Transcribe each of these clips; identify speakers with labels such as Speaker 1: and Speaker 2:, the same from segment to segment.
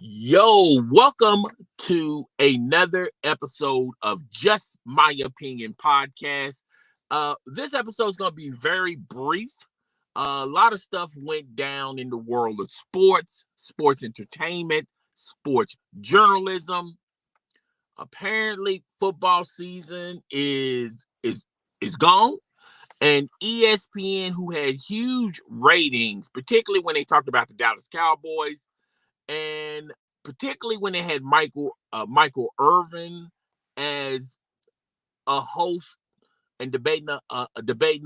Speaker 1: Yo, welcome to another episode of Just My Opinion podcast. This episode is going to be very brief. A lot of stuff went down in the world of sports, sports entertainment, sports journalism. Apparently, football season is gone, and ESPN, who had huge ratings, particularly when they talked about the Dallas Cowboys, and particularly when they had Michael Irvin as a host and debating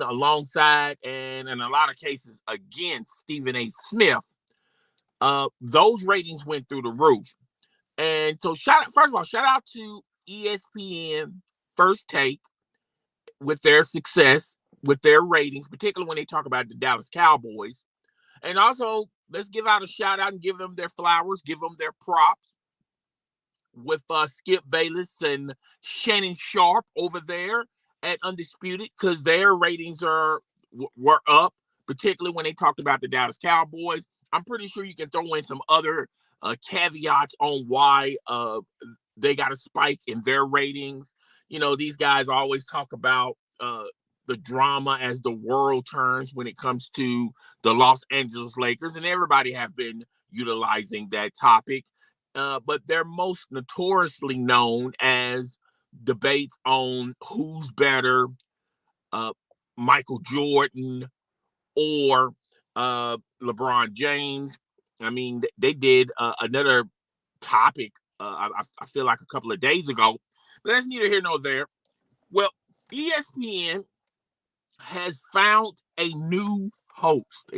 Speaker 1: alongside and in a lot of cases against Stephen A. Smith, those ratings went through the roof. And so, shout out to ESPN First Take with their success, with their ratings, particularly when they talk about the Dallas Cowboys. And also, let's give out a shout out and give them their flowers, give them their props with Skip Bayless and Shannon Sharp over there at Undisputed, because their ratings were up, particularly when they talked about the Dallas Cowboys. I'm pretty sure you can throw in some other caveats on why they got a spike in their ratings. You know, these guys always talk about the drama as the world turns when it comes to the Los Angeles Lakers, and everybody have been utilizing that topic. But they're most notoriously known as debates on who's better, Michael Jordan or LeBron James. I mean, they did another topic, I feel like a couple of days ago, but that's neither here nor there. Well, ESPN has found a new host.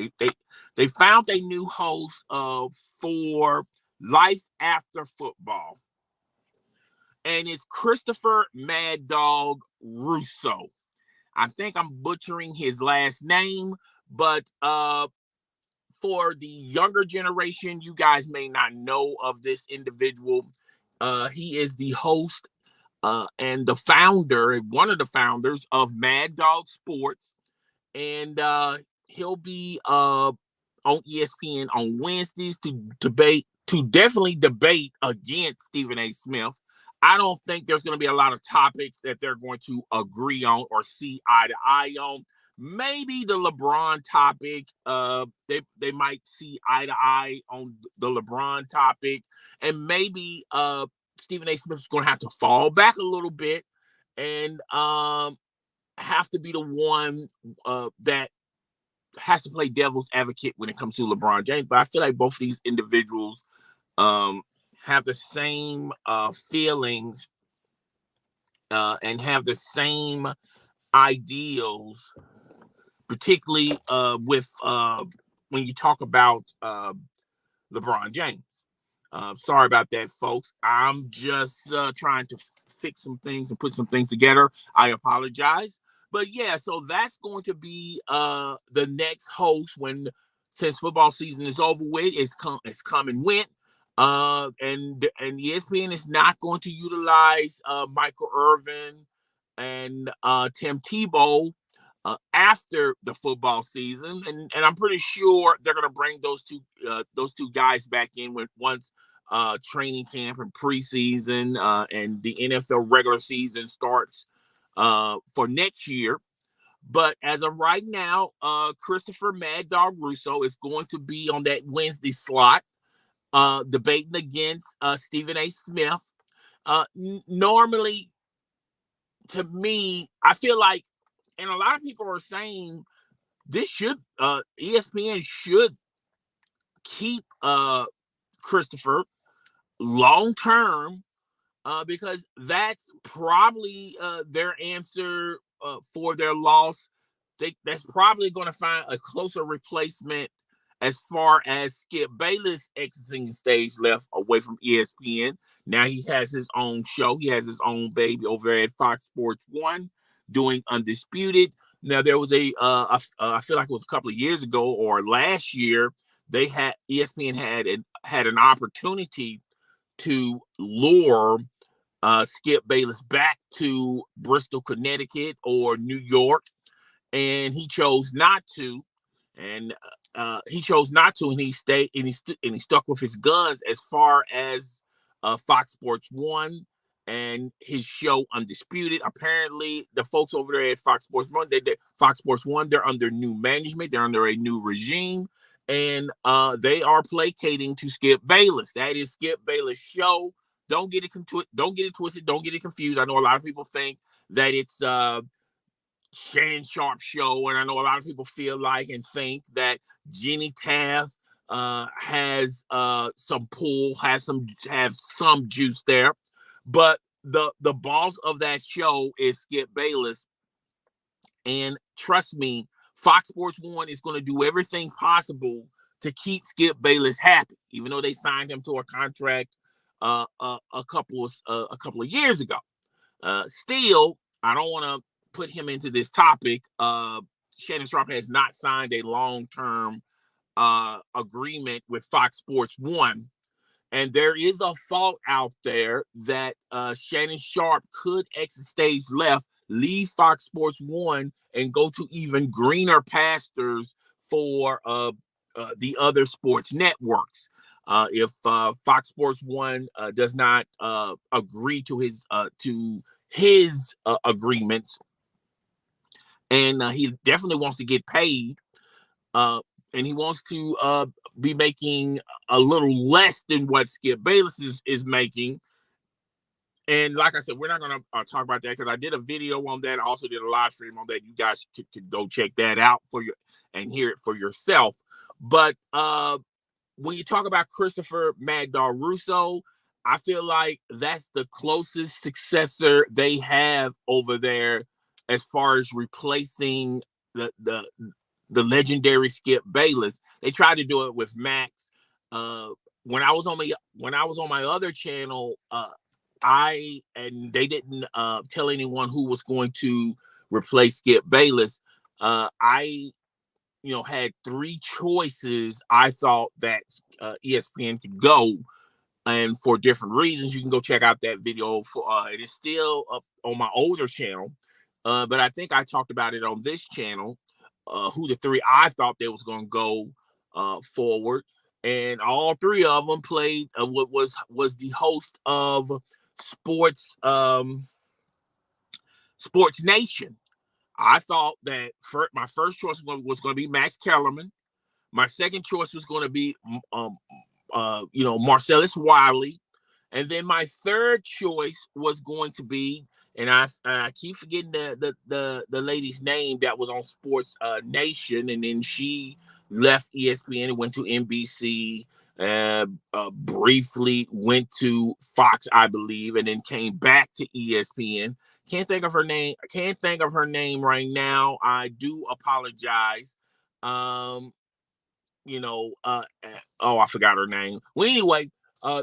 Speaker 1: They found a new host for Life After Football, and it's Christopher Mad Dog Russo. I think I'm butchering his last name, but for the younger generation, you guys may not know of this individual. He is the host and the founder, one of the founders of Mad Dog Sports, and he'll be on ESPN on Wednesdays to definitely debate against Stephen A. Smith. I don't think there's going to be a lot of topics that they're going to agree on or see eye to eye on. Maybe the LeBron topic, they might see eye to eye on the LeBron topic, and maybe Stephen A. Smith is going to have to fall back a little bit and have to be the one that has to play devil's advocate when it comes to LeBron James. But I feel like both of these individuals have the same feelings and have the same ideals, particularly with when you talk about LeBron James. Sorry about that, folks. I'm just trying to fix some things and put some things together. I apologize. But yeah, so that's going to be the next host since football season is over with. It's come and went. And ESPN is not going to utilize Michael Irvin and Tim Tebow after the football season, and I'm pretty sure they're going to bring those two guys back in once training camp and preseason and the NFL regular season starts for next year. But as of right now, Christopher Mad Dog Russo is going to be on that Wednesday slot, debating against Stephen A. Smith. Normally, to me, I feel like, and a lot of people are saying ESPN should keep Christopher long term because that's probably their answer for their loss. That's probably going to find a closer replacement as far as Skip Bayless exiting the stage left away from ESPN. Now he has his own show. He has his own baby over at Fox Sports 1 doing Undisputed. Now, there was I feel like it was a couple of years ago or last year, ESPN had an opportunity to lure Skip Bayless back to Bristol, Connecticut or New York, and he chose not to. and he chose not to, and he stayed and he stuck with his guns as far as Fox Sports 1 and his show Undisputed. Apparently, the folks over there at Fox Sports 1, Fox Sports 1, they're under new management, they're under a new regime, and they are placating to Skip Bayless. That is Skip Bayless' show. Don't get it twisted. Don't get it confused. I know a lot of people think that it's Shannon Sharp show, and I know a lot of people feel like and think that Jenny Taft has some pull, have some juice there, but the boss of that show is Skip Bayless, and trust me, Fox Sports 1 is going to do everything possible to keep Skip Bayless happy, even though they signed him to a contract a couple of years ago. Still, I don't want to put him into this topic. Shannon Sharp has not signed a long-term agreement with Fox Sports 1. And there is a thought out there that Shannon Sharp could exit stage left, leave Fox Sports 1, and go to even greener pastures for the other sports networks. If Fox Sports 1 does not agree to his agreements, and he definitely wants to get paid, and he wants to be making a little less than what Skip Bayless is making. And like I said, we're not going to talk about that because I did a video on that. I also did a live stream on that. You guys could go check that out and hear it for yourself. But when you talk about Christopher Mad Dog Russo, I feel like that's the closest successor they have over there as far as replacing the legendary Skip Bayless. They tried to do it with Max. When I was on my other channel, they didn't tell anyone who was going to replace Skip Bayless. I had three choices I thought that ESPN could go, and for different reasons. You can go check out that video. It is still up on my older channel, but I think I talked about it on this channel. Who the three I thought they was going to go forward, and all three of them played what was the host of Sports Nation. I thought that my first choice was going to be Max Kellerman. My second choice was going to be Marcellus Wiley, and then my third choice was going to be, and I keep forgetting the lady's name that was on Sports Nation, and then she left ESPN and went to NBC. Briefly went to Fox, I believe, and then came back to ESPN. Can't think of her name. I can't think of her name right now. I do apologize. I forgot her name. Well, anyway,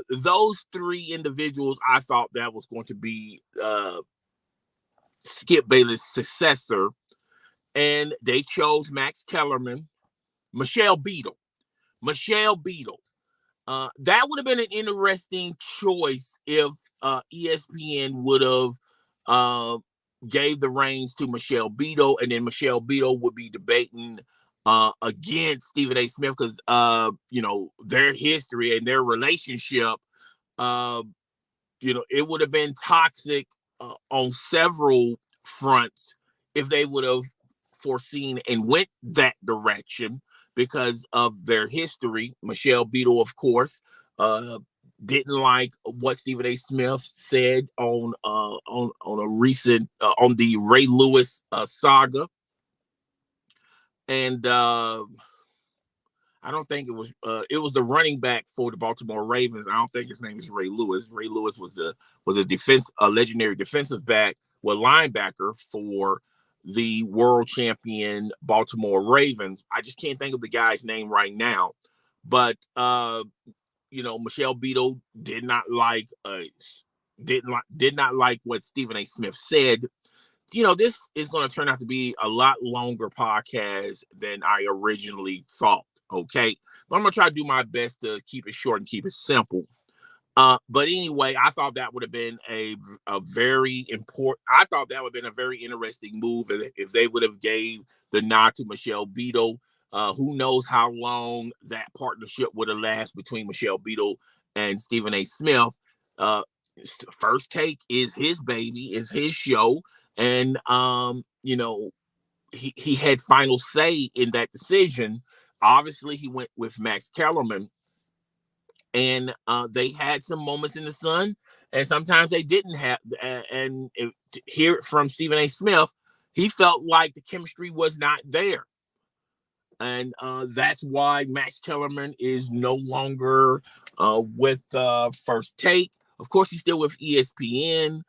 Speaker 1: those three individuals, I thought that was going to be Skip Bayless' successor, and they chose Max Kellerman, Michelle Beadle. That would have been an interesting choice if ESPN would have gave the reins to Michelle Beadle, and then Michelle Beadle would be debating against Stephen A. Smith because their history and their relationship. It would have been toxic on several fronts if they would have foreseen and went that direction because of their history. Michelle Beadle, of course, didn't like what Stephen A. Smith said on a recent on the Ray Lewis saga, and I don't think it was the running back for the Baltimore Ravens. I don't think his name is Ray Lewis. Ray Lewis was a legendary defensive back, linebacker for the world champion Baltimore Ravens. I just can't think of the guy's name right now, but Michelle Beadle did not like what Stephen A. Smith said. This is going to turn out to be a lot longer podcast than I originally thought. Okay, but I'm going to try to do my best to keep it short and keep it simple. But anyway, I thought that would have been a very interesting move if they would have gave the nod to Michelle Beadle. Who knows how long that partnership would have lasted between Michelle Beadle and Stephen A. Smith. First Take is his baby, is his show. And, he had final say in that decision. Obviously, he went with Max Kellerman. And they had some moments in the sun, and sometimes they didn't have. To hear it from Stephen A. Smith, he felt like the chemistry was not there. And that's why Max Kellerman is no longer with First Take. Of course, he's still with ESPN.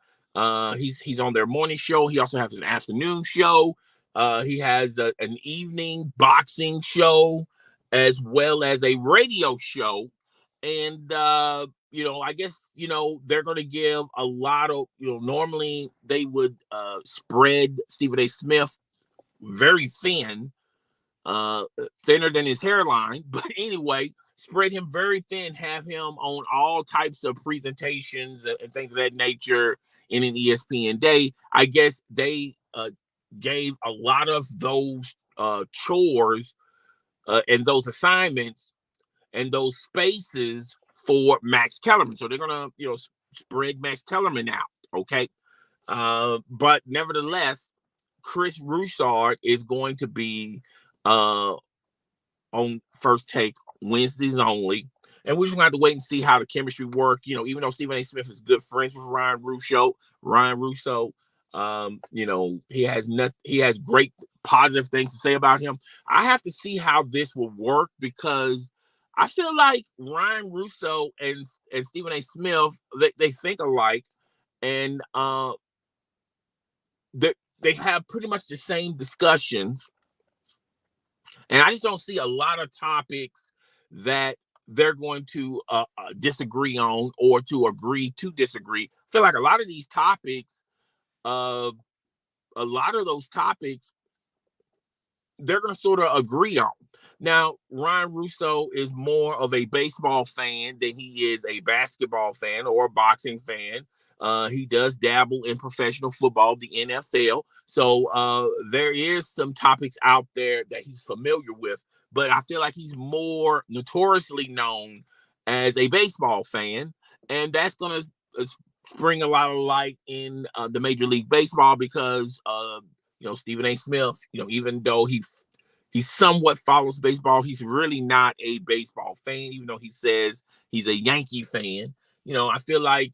Speaker 1: He's on their morning show. He also has an afternoon show. He has an evening boxing show, as well as a radio show. And I guess they're going to give a lot of normally they would spread Stephen A. Smith very thin, thinner than his hairline, but anyway, spread him very thin, have him on all types of presentations and things of that nature in an ESPN day. I guess they gave a lot of those chores and those assignments and those spaces for Max Kellerman. So they're gonna, spread Max Kellerman out, okay? But nevertheless, Chris Broussard is going to be on First Take Wednesdays only. And we're just gonna have to wait and see how the chemistry work. Even though Stephen A. Smith is good friends with Ryan Russo, he has great positive things to say about him. I have to see how this will work, because I feel like Ryan Russo and Stephen A. Smith, they think alike, and they have pretty much the same discussions. And I just don't see a lot of topics that they're going to disagree on, or to agree to disagree. I feel like a lot of these topics, a lot of those topics, they're going to sort of agree on. Now, Ryan Russo is more of a baseball fan than he is a basketball fan or a boxing fan. He does dabble in professional football, the NFL. So there is some topics out there that he's familiar with, but I feel like he's more notoriously known as a baseball fan. And that's going to bring a lot of light in the Major League Baseball, because Stephen A. Smith, even though he somewhat follows baseball, he's really not a baseball fan, even though he says he's a Yankee fan. I feel like,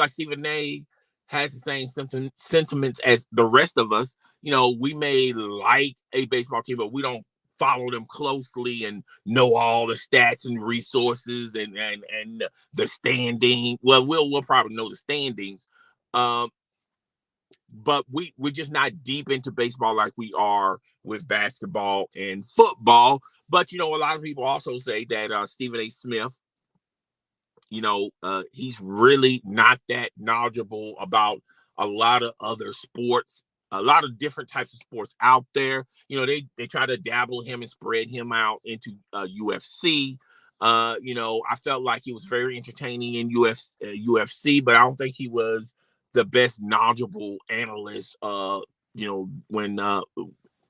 Speaker 1: Stephen A. has the same sentiments as the rest of us. We may like a baseball team, but we don't follow them closely and know all the stats and resources and the standing. Well, we'll probably know the standings. But we're just not deep into baseball like we are with basketball and football. But, a lot of people also say that Stephen A. Smith, he's really not that knowledgeable about a lot of other sports, a lot of different types of sports out there. They try to dabble him and spread him out into UFC. I felt like he was very entertaining in UFC, but I don't think he was the best knowledgeable analyst, when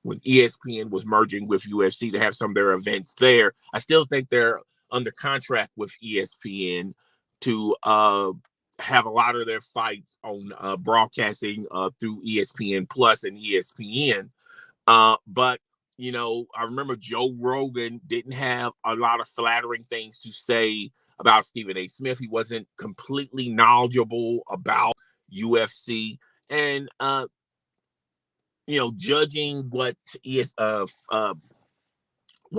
Speaker 1: ESPN was merging with UFC to have some of their events there. I still think they're under contract with ESPN to have a lot of their fights on broadcasting through ESPN Plus and ESPN. But I remember Joe Rogan didn't have a lot of flattering things to say about Stephen A. Smith. He wasn't completely knowledgeable about UFC, and judging what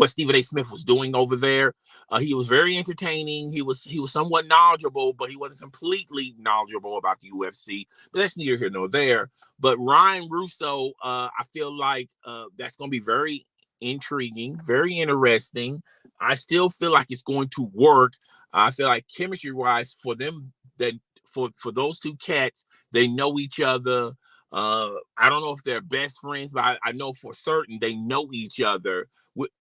Speaker 1: Stephen A. Smith was doing over there, he was very entertaining. He was somewhat knowledgeable, but he wasn't completely knowledgeable about the UFC. But that's neither here nor there. But Ryan Russo, I feel like that's going to be very intriguing, very interesting. I still feel like it's going to work. I feel like chemistry-wise, for them, that for those two cats, they know each other. I don't know if they're best friends, but I know for certain they know each other.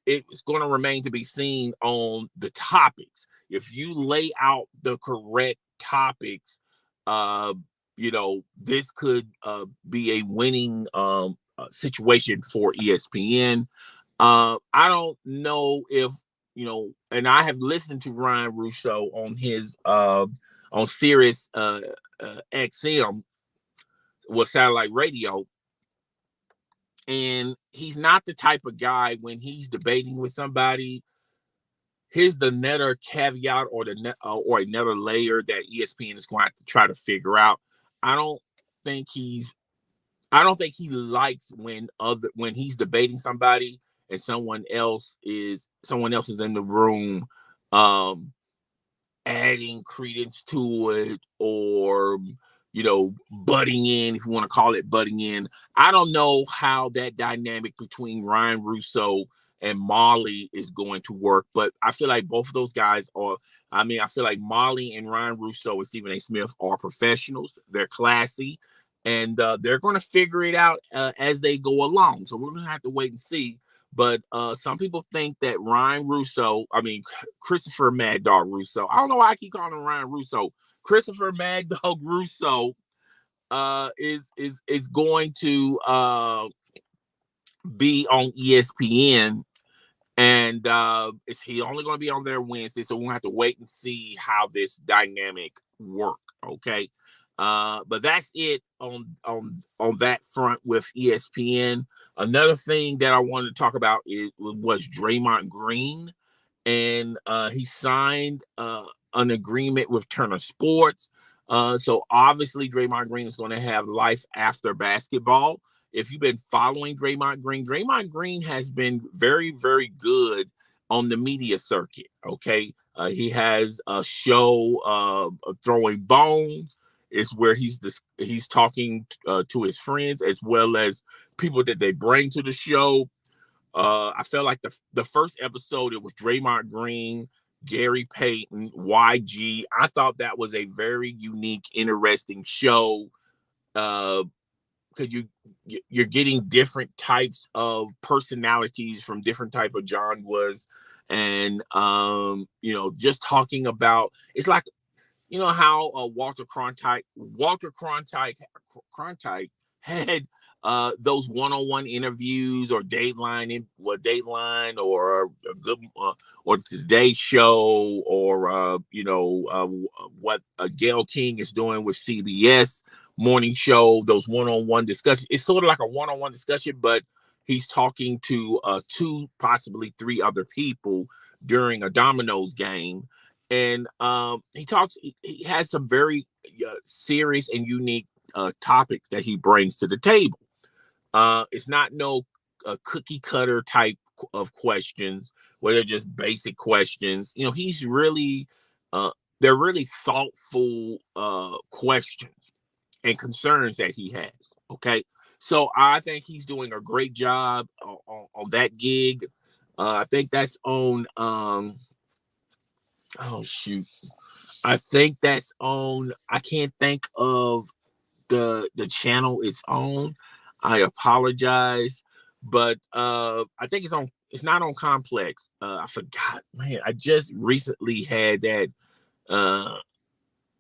Speaker 1: It's going to remain to be seen on the topics. If you lay out the correct topics, this could be a winning situation for ESPN. I don't know if, and I have listened to Ryan Russo on his on Sirius XM with satellite radio, and he's not the type of guy when he's debating with somebody. Here's the nether caveat or or another layer that ESPN is going to have to try to figure out. I don't think he likes when he's debating somebody and someone else is in the room adding credence to it, or butting in, if you want to call it butting in. I don't know how that dynamic between Ryan Russo and Molly is going to work, but I feel like both of those guys I feel like Molly and Ryan Russo and Stephen A. Smith are professionals. They're classy, and they're going to figure it out as they go along. So we're going to have to wait and see. But some people think that Christopher Mad Dog Russo. I don't know why I keep calling him Ryan Russo. Christopher Mad Dog Russo is going to be on ESPN, and is he only going to be on there Wednesday? So we'll have to wait and see how this dynamic work. Okay. But that's it on that front with ESPN. Another thing that I wanted to talk about was Draymond Green, and he signed an agreement with Turner Sports. So obviously Draymond Green is going to have life after basketball. If you've been following Draymond Green has been very, very good on the media circuit. Okay. He has a show, Throwing Bones. Is where he's talking to his friends as well as people that they bring to the show. I felt like the first episode, it was Draymond Green, Gary Payton, YG. I thought that was a very unique, interesting show because you're getting different types of personalities from different type of genres, and just talking about, it's like, how Walter Cronkite had those one-on-one interviews, or Dateline or a good or Today Show, or what Gayle King is doing with CBS morning show. Those one-on-one discussions. It's sort of like a one-on-one discussion, but he's talking to 2, possibly 3 other people during a Domino's game. And he has some very serious and unique topics that he brings to the table. It's not no cookie cutter type of questions where they're just basic questions. He's really, they're really thoughtful questions and concerns that he has. Okay. So I think he's doing a great job on that gig. I think that's on, I think that's on. I can't think of the channel it's on. I apologize, but I think it's on. It's not on Complex. I forgot, man. I just recently had that.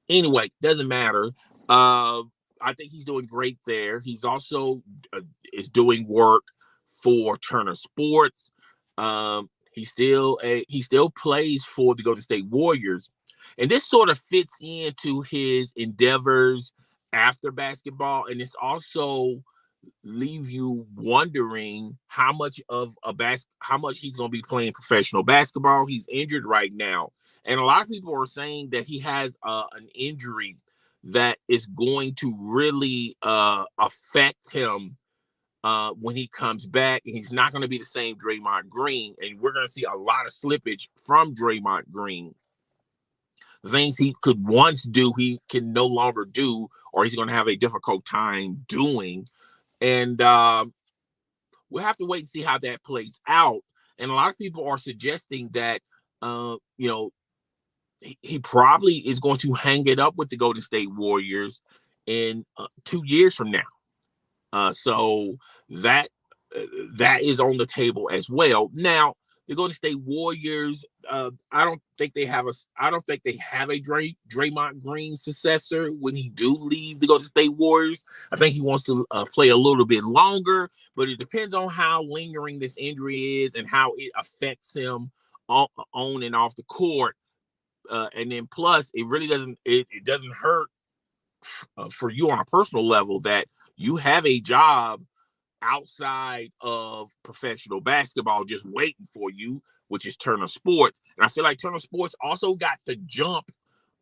Speaker 1: Anyway, doesn't matter. I think he's doing great there. He's also is doing work for Turner Sports. He still plays for the Golden State Warriors, and this sort of fits into his endeavors after basketball, and it's also leave you wondering how much he's going to be playing professional basketball. He's injured right now, and a lot of people are saying that he has an injury that is going to really affect him when he comes back, and he's not going to be the same Draymond Green, and we're going to see a lot of slippage from Draymond Green. Things he could once do, he can no longer do, or he's going to have a difficult time doing. And we'll have to wait and see how that plays out. And a lot of people are suggesting that, he probably is going to hang it up with the Golden State Warriors in 2 years from now. So that is on the table as well. Now, The Golden State Warriors, I don't think they have a Draymond Green successor when he do leave the Golden State Warriors. I think he wants to play a little bit longer, but it depends on how lingering this injury is and how it affects him on and off the court. And then plus, it really doesn't hurt for you on a personal level that you have a job outside of professional basketball just waiting for you, which is Turner Sports. And I feel like Turner Sports also got the jump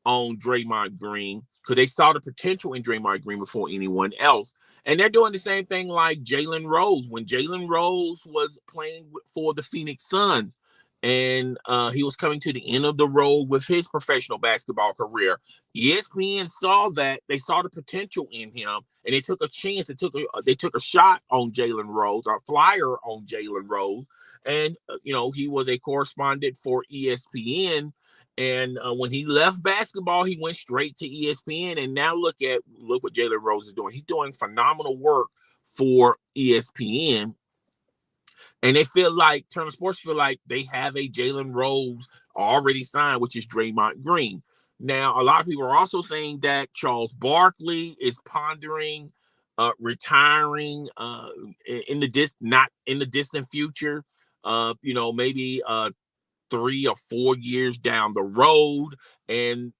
Speaker 1: on Draymond Green because they saw the potential in Draymond Green before anyone else. And they're doing the same thing like Jalen Rose. When Jalen Rose was playing for the Phoenix Suns, and he was coming to the end of the road with his professional basketball career, ESPN saw that. They saw the potential in him, and they took a chance. They took a shot on Jalen Rose, or a flyer on Jalen Rose, and he was a correspondent for ESPN. And when he left basketball, he went straight to ESPN. And now look what Jalen Rose is doing. He's doing phenomenal work for ESPN. And they feel like Turner Sports feel like they have a Jalen Rose already signed, which is Draymond Green. Now, a lot of people are also saying that Charles Barkley is pondering retiring not in the distant future. Maybe 3 or 4 years down the road. And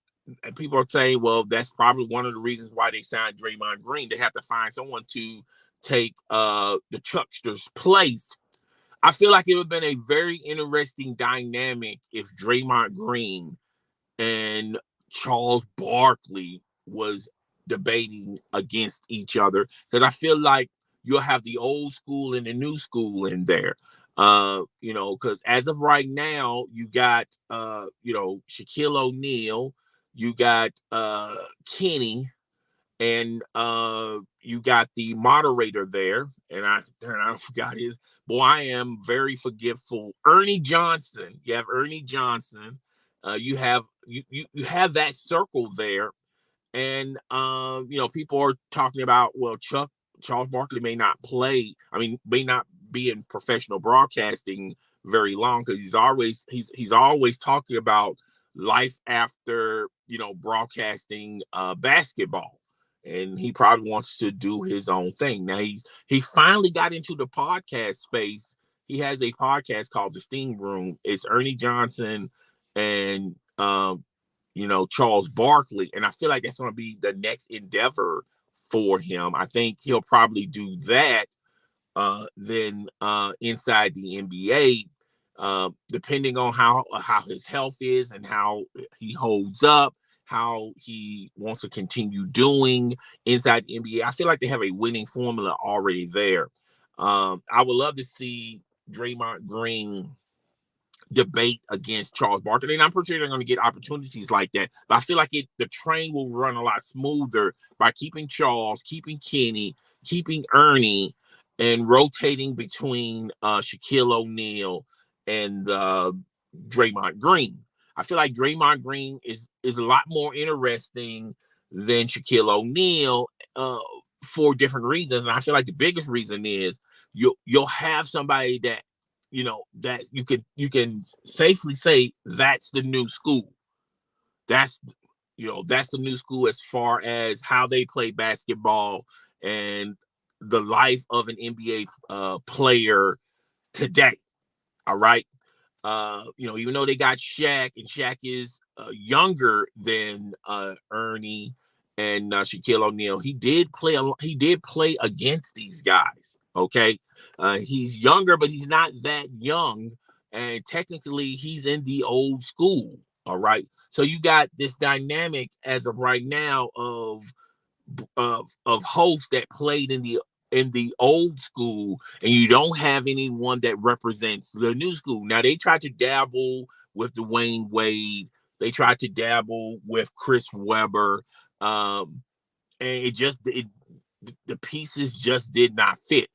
Speaker 1: people are saying, well, that's probably one of the reasons why they signed Draymond Green. They have to find someone to take the Chuckster's place. I feel like it would have been a very interesting dynamic if Draymond Green and Charles Barkley was debating against each other, because I feel like you'll have the old school and the new school in there. Because as of right now, you got Shaquille O'Neal, you got Kenny, and you got the moderator there, and I forgot his. Boy, I am very forgetful. Ernie Johnson. You have Ernie Johnson. You have that circle there, and people are talking about, well, Charles Barkley may not be in professional broadcasting very long, because he's always talking about life after broadcasting basketball. And he probably wants to do his own thing. Now he finally got into the podcast space. He has a podcast called The Steam Room. It's Ernie Johnson and Charles Barkley, and I feel like that's going to be the next endeavor for him. I think he'll probably do that then inside the NBA, depending on how his health is and how he holds up, how he wants to continue doing inside the NBA. I feel like they have a winning formula already there. I would love to see Draymond Green debate against Charles Barkley, and I'm pretty sure they're going to get opportunities like that. But I feel like the train will run a lot smoother by keeping Charles, keeping Kenny, keeping Ernie, and rotating between Shaquille O'Neal and Draymond Green. I feel like Draymond Green is a lot more interesting than Shaquille O'Neal for different reasons. And I feel like the biggest reason is you'll have somebody that that you can safely say that's the new school. That's the new school as far as how they play basketball and the life of an NBA player today. All right. Even though they got Shaq, and Shaq is younger than Ernie and Shaquille O'Neal, he did play against these guys. Okay. He's younger, but he's not that young. And technically he's in the old school. All right. So you got this dynamic as of right now of hosts that played in the old school, and you don't have anyone that represents the new school. Now they tried to dabble with Dwayne Wade. They tried to dabble with Chris Webber. And the pieces just did not fit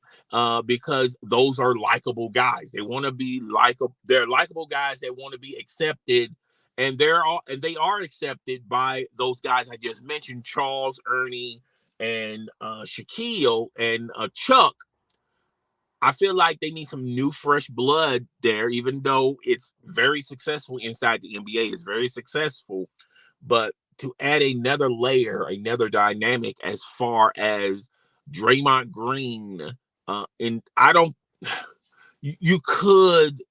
Speaker 1: because those are likable guys. They want to be likable. They're likable guys that want to be accepted, and they are accepted by those guys I just mentioned: Charles, Ernie, and Shaquille, and Chuck. I feel like they need some new, fresh blood there, even though it's very successful inside the NBA. It's very successful. But to add another layer, another dynamic as far as Draymond Green, and I don't, you could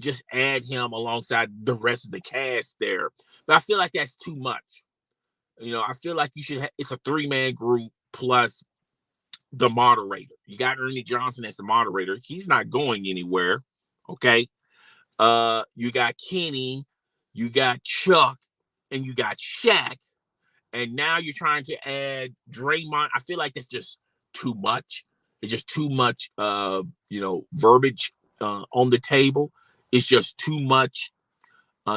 Speaker 1: just add him alongside the rest of the cast there. But I feel like that's too much. I feel like you should it's a 3-man group plus the moderator. You got Ernie Johnson as the moderator. He's not going anywhere. Okay. You got Kenny, you got Chuck, and you got Shaq. And now you're trying to add Draymond. I feel like that's just too much. It's just too much verbiage on the table. It's just too much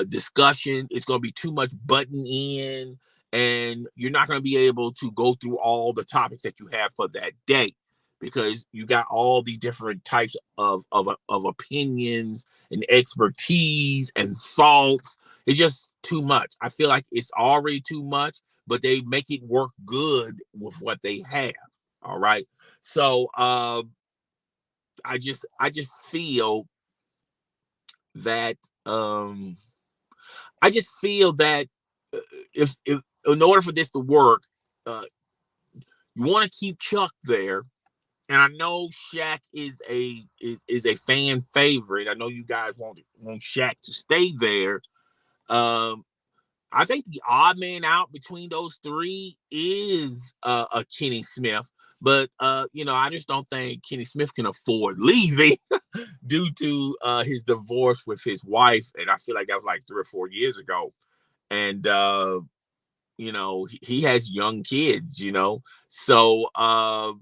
Speaker 1: discussion. It's going to be too much button in, and you're not going to be able to go through all the topics that you have for that day because you got all the different types of opinions and expertise and thoughts. It's just too much. I feel like it's already too much, but they make it work good with what they have. All right. So I just feel that if in order for this to work, you want to keep Chuck there, and I know Shaq is a fan favorite. I know you guys want Shaq to stay there. I think the odd man out between those three is a Kenny Smith, but I just don't think Kenny Smith can afford leaving due to his divorce with his wife, and I feel like that was like 3 or 4 years ago. And he has young kids, so I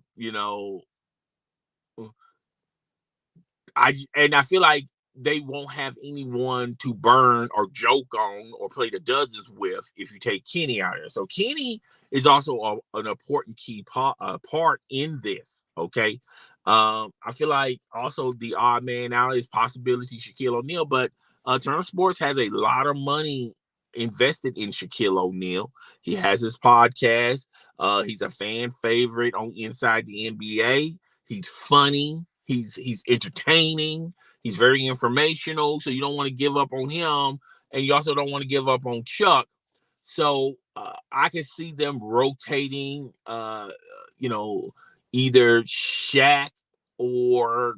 Speaker 1: feel like they won't have anyone to burn or joke on or play the dozens with if you take Kenny out of there. So Kenny is also an important key part in this. Okay. I feel like also the odd man out is possibility Shaquille O'Neal, but Turner Sports has a lot of money invested in Shaquille O'Neal. He has his podcast. He's a fan favorite on Inside the NBA. He's funny. He's entertaining. He's very informational. So you don't want to give up on him, and you also don't want to give up on Chuck. So I can see them rotating. Either Shaq or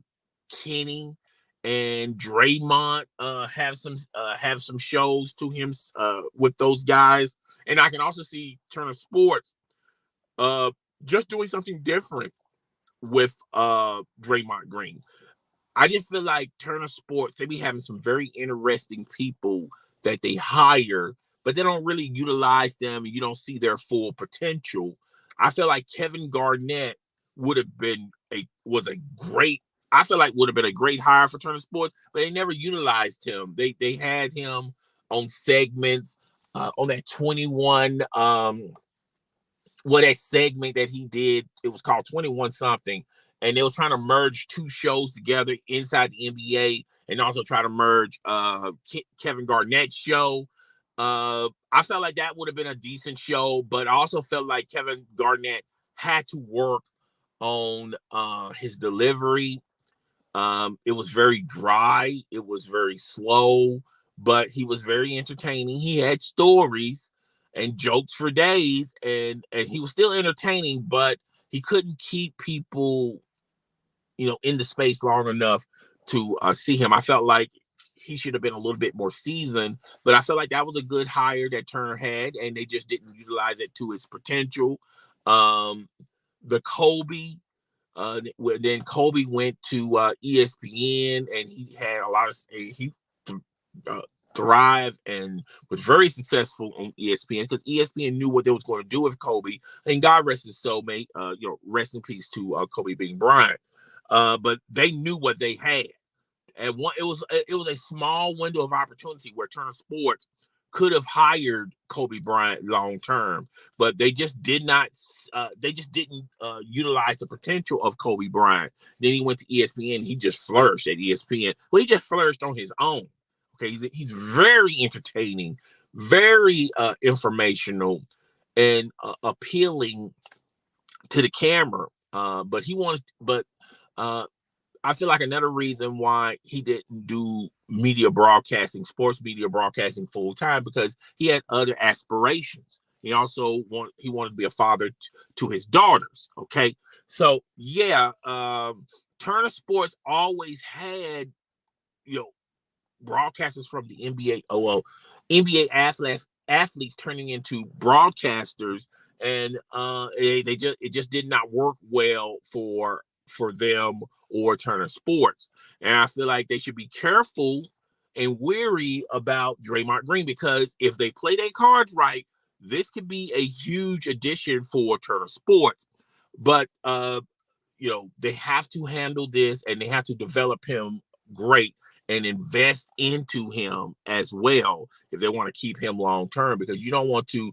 Speaker 1: Kenny and Draymond have some shows to him with those guys, and I can also see Turner Sports just doing something different with Draymond Green. I just feel like Turner Sports, they be having some very interesting people that they hire, but they don't really utilize them, and you don't see their full potential. I feel like Kevin Garnett would have been a great hire for Turner Sports, but they never utilized him. They had him on segments, on that 21 that segment that he did, it was called 21 something, and they was trying to merge 2 shows together inside the NBA and also try to merge Kevin Garnett's show. I felt like that would have been a decent show, but I also felt like Kevin Garnett had to work on his delivery. It was very dry. It was very slow, but he was very entertaining. He had stories and jokes for days, and he was still entertaining, but he couldn't keep people, in the space long enough to see him. I felt like he should have been a little bit more seasoned, but I felt like that was a good hire that Turner had, and they just didn't utilize it to its potential. The Kobe, then Kobe went to ESPN, and he had a lot of thrived and was very successful on ESPN because ESPN knew what they was going to do with Kobe. And God rest his soul, mate. Rest in peace to Kobe Bean Bryant. But they knew what they had, and it was a small window of opportunity where Turner Sports could have hired Kobe Bryant long term, but they just did not. They just didn't utilize the potential of Kobe Bryant. Then he went to ESPN. He just flourished at ESPN. Well, he just flourished on his own. Okay, he's very entertaining, very informational, and appealing to the camera. But I feel like another reason why he didn't do media broadcasting, sports media broadcasting full time, because he had other aspirations. He also wanted to be a father to his daughters. Okay, so yeah, Turner Sports always had, you know, broadcasters from the NBA, NBA athletes turning into broadcasters, and it just did not work well for them or Turner Sports. And I feel like they should be careful and wary about Draymond Green, because if they play their cards right, this could be a huge addition for Turner Sports. But they have to handle this, and they have to develop him great and invest into him as well if they want to keep him long term, because you don't want to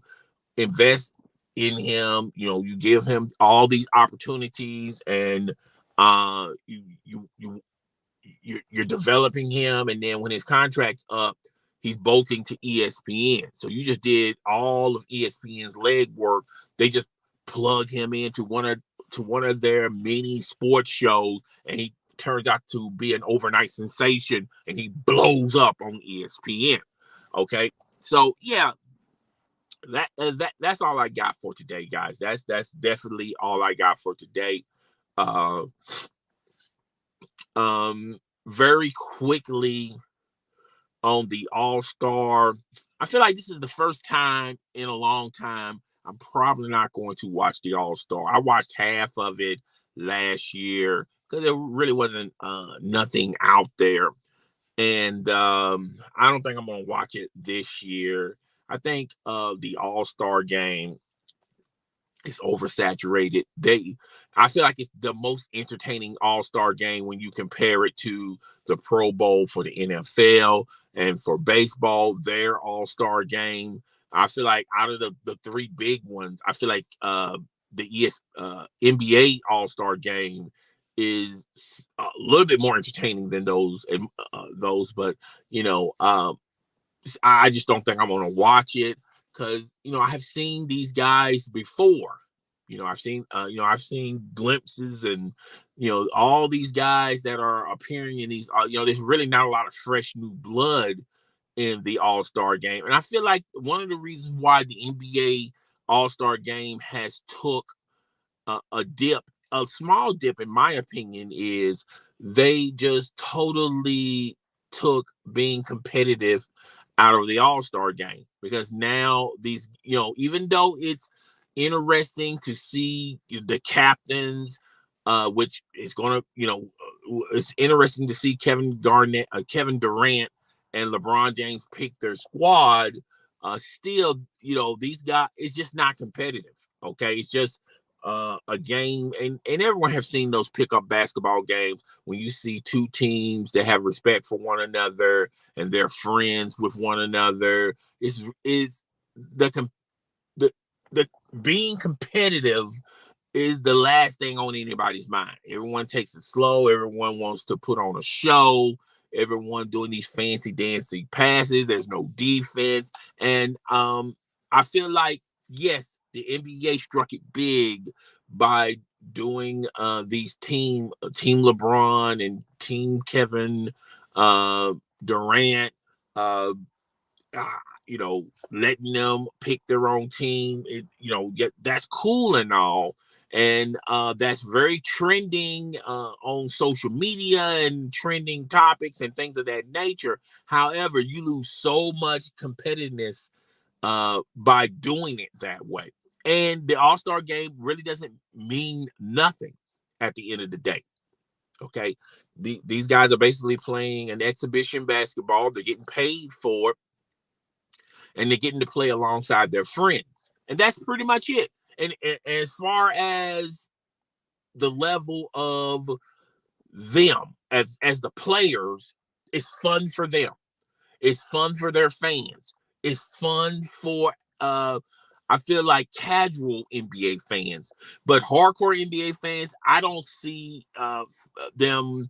Speaker 1: invest in him. You give him all these opportunities, and you're developing him, and then when his contract's up, he's bolting to ESPN. So you just did all of ESPN's legwork. They just plug him into one of their mini sports shows, and he turns out to be an overnight sensation, and he blows up on ESPN. Okay, so yeah, that's all I got for today, guys. That's definitely all I got for today. Very quickly on the All-Star, I feel like this is the first time in a long time I'm probably not going to watch the All-Star. I watched half of it last year because there really wasn't nothing out there. And I don't think I'm going to watch it this year. I think the All-Star game is oversaturated. I feel like it's the most entertaining All-Star game when you compare it to the Pro Bowl for the NFL, and for baseball, their All-Star game. I feel like out of the three big ones, I feel like the NBA All-Star game is a little bit more entertaining than those. But I just don't think I'm going to watch it, because I have seen these guys before. I've seen glimpses, and all these guys that are appearing in these. There's really not a lot of fresh new blood in the All-Star game, and I feel like one of the reasons why the NBA All-Star game has took a small dip, in my opinion, is they just totally took being competitive out of the All-Star game, because now these, even though it's interesting to see the captains, which is going to, it's interesting to see Kevin Durant and LeBron James pick their squad. Still, these guys, it's just not competitive. Okay. It's just a game, and everyone have seen those pickup basketball games when you see two teams that have respect for one another and they're friends with one another. Is the being competitive is the last thing on anybody's mind. Everyone takes it slow. Everyone wants to put on a show. Everyone doing these fancy dancy passes. There's no defense, and I feel like, yes, the NBA struck it big by doing these team LeBron and team Kevin Durant, letting them pick their own team. That's cool and all. And that's very trending on social media and trending topics and things of that nature. However, you lose so much competitiveness by doing it that way. And the All-Star game really doesn't mean nothing at the end of the day. Okay. These guys are basically playing an exhibition basketball. They're getting paid for it, and they're getting to play alongside their friends. And that's pretty much it. And as far as the level of them as the players, it's fun for them. It's fun for their fans. It's fun for I feel like casual NBA fans, but hardcore NBA fans, I don't see them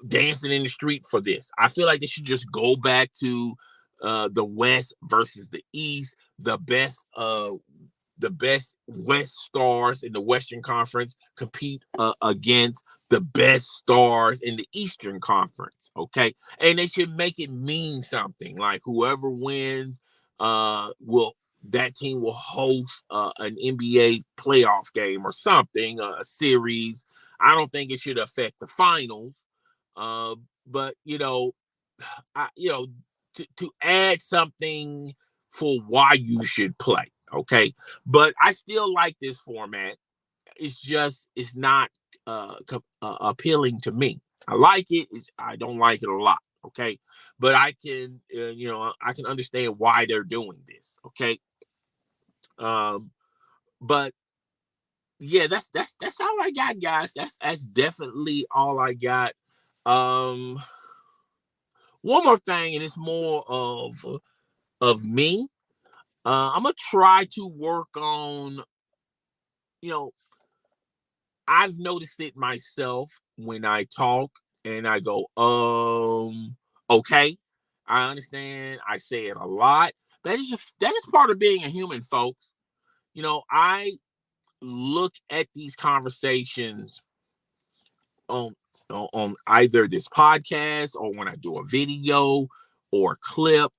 Speaker 1: dancing in the street for this. I feel like they should just go back to the West versus the East. The best the best West stars in the Western Conference compete against the best stars in the Eastern Conference. Okay. And they should make it mean something. Like whoever wins that team will host an NBA playoff game or something, a series. I don't think it should affect the finals. But to add something for why you should play. Okay. But I still like this format. It's not appealing to me. I like it. I don't like it a lot. Okay. But I can, I can understand why they're doing this. Okay. But yeah, that's all I got, guys. That's definitely all I got. One more thing, and it's more of me. I'm gonna try to work on, I've noticed it myself when I talk and I go, okay, I understand. I say it a lot. That is part of being a human, folks. I look at these conversations on either this podcast or when I do a video or clip.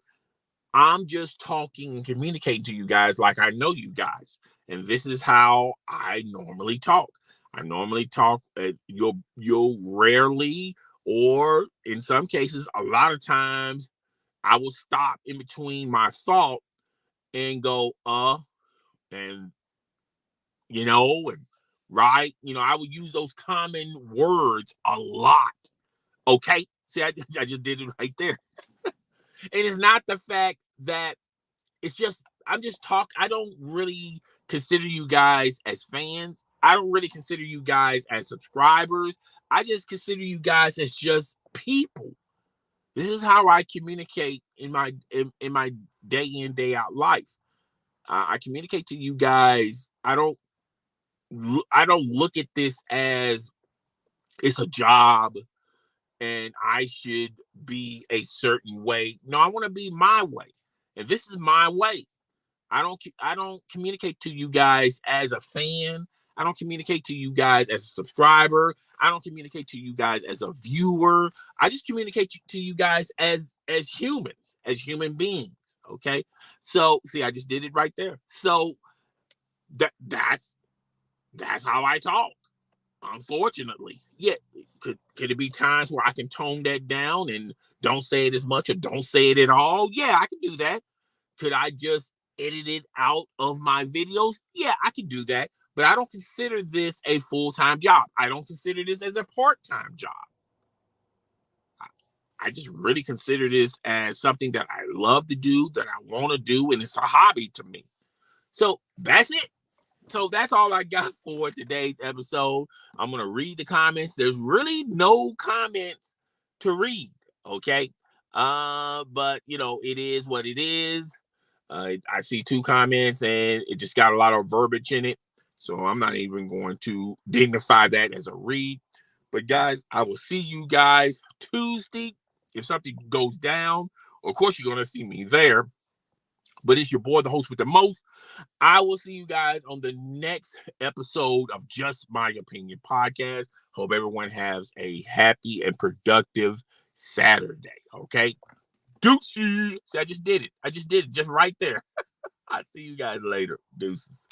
Speaker 1: I'm just talking and communicating to you guys like I know you guys. And this is how I normally talk. I normally talk, you'll rarely, or in some cases, a lot of times, I will stop in between my thought and go, and, and right. I would use those common words a lot. Okay. See, I just did it right there. And it's not the fact that I'm just talking. I don't really consider you guys as fans. I don't really consider you guys as subscribers. I just consider you guys as just people. This is how I communicate in my day in, day out life. I communicate to you guys. I don't look at this as it's a job and I should be a certain way. No, I want to be my way. And this is my way. I don't communicate to you guys as a fan. I don't communicate to you guys as a subscriber. I don't communicate to you guys as a viewer. I just communicate to you guys as humans, as human beings. Okay. So see, I just did it right there. So that's how I talk. Unfortunately. Yeah. Could it be times where I can tone that down and don't say it as much or don't say it at all? Yeah, I can do that. Could I just edit it out of my videos? Yeah, I can do that. But I don't consider this a full-time job. I don't consider this as a part-time job. I just really consider this as something that I love to do, that I want to do, and it's a hobby to me. So that's it. So that's all I got for today's episode. I'm going to read the comments. There's really no comments to read, okay? But, it is what it is. I see 2 comments, and it just got a lot of verbiage in it. So I'm not even going to dignify that as a read. But, guys, I will see you guys Tuesday. If something goes down, of course, you're going to see me there. But it's your boy, the host with the most. I will see you guys on the next episode of Just My Opinion podcast. Hope everyone has a happy and productive Saturday. Okay. Deuces. See, I just did it. Just right there. I'll see you guys later. Deuces.